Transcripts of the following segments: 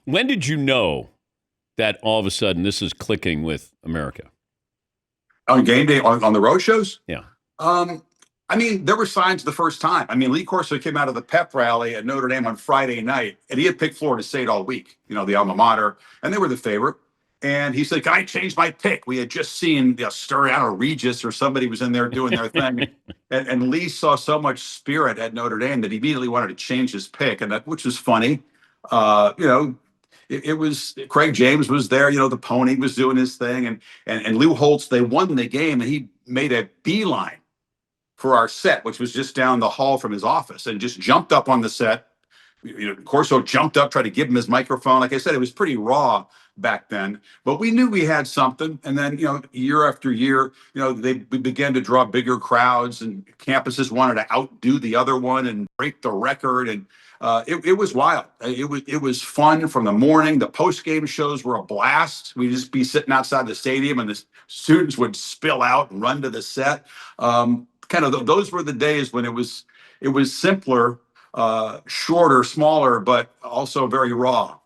When did you know that all of a sudden this is clicking with America? On game day, on the road shows. Yeah. I mean, there were signs the first time. I mean, Lee Corso came out of the pep rally at Notre Dame on Friday night, and he had picked Florida State all week, the alma mater, and they were the favorite. And he said, "Can I change my pick?" We had just seen the Asturiano Regis or somebody was in there doing their thing. And Lee saw so much spirit at Notre Dame that he immediately wanted to change his pick, which was funny. It was Craig James was there, the pony was doing his thing, and Lou Holtz, they won the game, and he made a beeline for our set, which was just down the hall from his office, and just jumped up on the set. Corso jumped up, tried to give him his microphone. Like I said, it was pretty raw back then, but we knew we had something. And then, year after year, we began to draw bigger crowds, and campuses wanted to outdo the other one and break the record. And it was wild. It was fun from the morning. The post game shows were a blast. We'd just be sitting outside the stadium, and the students would spill out and run to the set. Those were the days when it was simpler, shorter, smaller, but also very raw.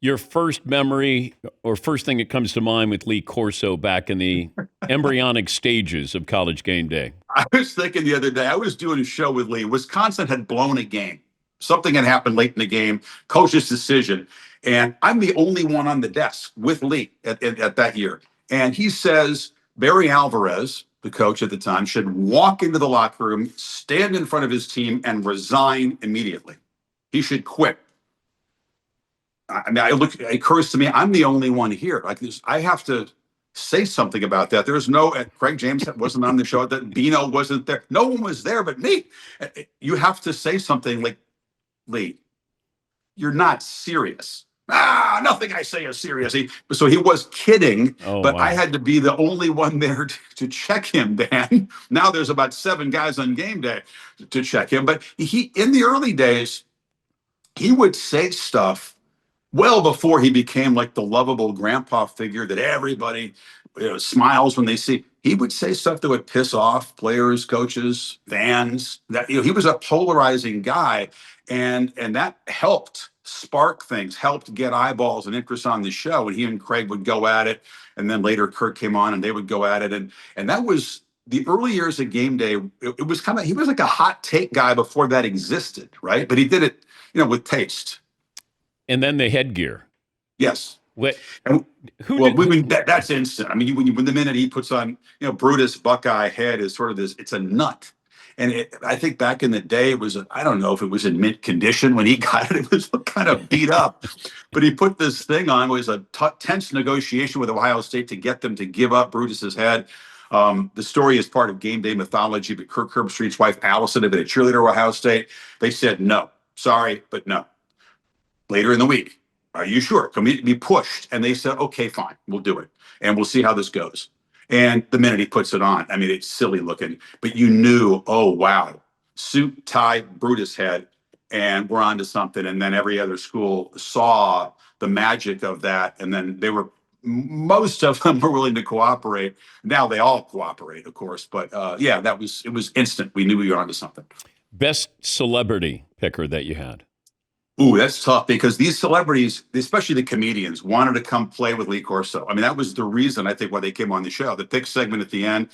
Your first memory or first thing that comes to mind with Lee Corso back in the embryonic stages of College Game Day? I was thinking the other day, I was doing a show with Lee. Wisconsin had blown a game. Something had happened late in the game, coach's decision. And I'm the only one on the desk with Lee at that year. And he says, Barry Alvarez, the coach at the time, should walk into the locker room, stand in front of his team, and resign immediately. He should quit. I mean, it occurs to me, I'm the only one here. Like this, I have to say something about that. There's Craig James wasn't on the show. That Bino wasn't there. No one was there but me. You have to say something like, Lee, you're not serious. Nothing I say is serious. So he was kidding, but wow. I had to be the only one there to check him, Dan. Now there's about 7 guys on game day to check him. But in the early days, he would say stuff well before he became like the lovable grandpa figure that everybody smiles when they see. He would say stuff that would piss off players, coaches, fans. That he was a polarizing guy, and that helped spark things, helped get eyeballs and interest on the show. And he and Craig would go at it, and then later Kurt came on, and they would go at it, and that was the early years of Game Day. It was he was like a hot take guy before that existed, right? But he did it, with taste. And then the headgear. Yes. What? That's instant. I mean, when the minute he puts on, Brutus Buckeye head is sort of this. It's a nut, and I think back in the day it was. I don't know if it was in mint condition when he got it. It was kind of beat up, but he put this thing on. It was a tense negotiation with Ohio State to get them to give up Brutus's head. The story is part of Game Day mythology, but Kirk Herbstreit's wife Allison had been a cheerleader at Ohio State. They said no, sorry, but no. Later in the week, are you sure? Can we be pushed? And they said, okay, fine, we'll do it. And we'll see how this goes. And the minute he puts it on, I mean, it's silly looking, but you knew, oh, wow, suit, tie, Brutus head, and we're on to something. And then every other school saw the magic of that. And then most of them were willing to cooperate. Now they all cooperate, of course. But it was instant. We knew we were onto something. Best celebrity picker that you had? Ooh, that's tough because these celebrities, especially the comedians, wanted to come play with Lee Corso. I mean, that was the reason, I think, why they came on the show. The pick segment at the end,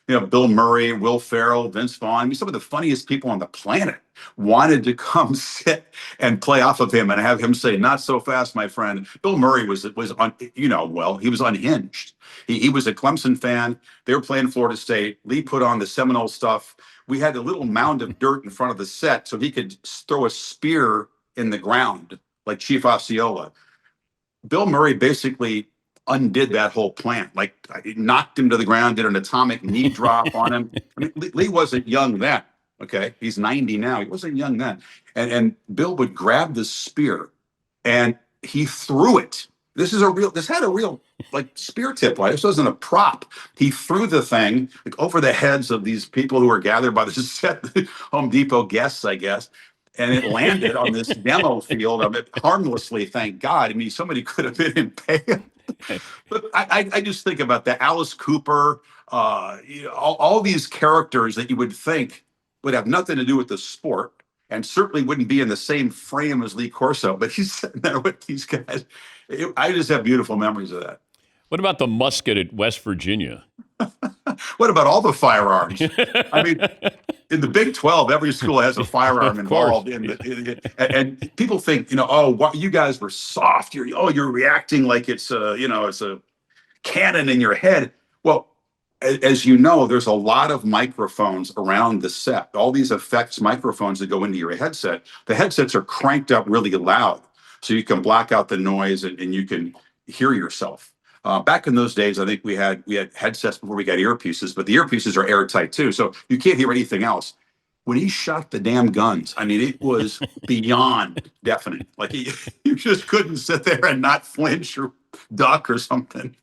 Bill Murray, Will Ferrell, Vince Vaughn, I mean, some of the funniest people on the planet wanted to come sit and play off of him and have him say, not so fast, my friend. Bill Murray was he was unhinged. He was a Clemson fan. They were playing Florida State. Lee put on the Seminole stuff. We had a little mound of dirt in front of the set so he could throw a spear in the ground like Chief Osceola. Bill Murray basically undid that whole plan. Like, knocked him to the ground, did an atomic knee drop on him. I mean, Lee wasn't young then. Okay, he's 90 now. He wasn't young then. And Bill would grab the spear and he threw it. This had a real like spear tip. This wasn't a prop. He threw the thing like over the heads of these people who were gathered by the set, Home Depot guests, I guess. And it landed on this demo field of it harmlessly, thank God. I mean, somebody could have been in pain. But I just think about that. Alice Cooper, all these characters that you would think would have nothing to do with the sport. and certainly wouldn't be in the same frame as Lee Corso, but he's sitting there with these guys. I just have beautiful memories of that. What about the musket at West Virginia? What about all the firearms? I mean, in the Big 12, every school has a firearm involved and people think, oh, what, you guys were soft. You're reacting like it's a cannon in your head. Well, as you know, there's a lot of microphones around the set. All these effects microphones that go into your headset. The headsets are cranked up really loud, so you can block out the noise and you can hear yourself. Back in those days, I think we had headsets before we got earpieces, but the earpieces are airtight too, so you can't hear anything else. When he shot the damn guns, I mean, it was beyond deafening. Like you just couldn't sit there and not flinch or duck or something.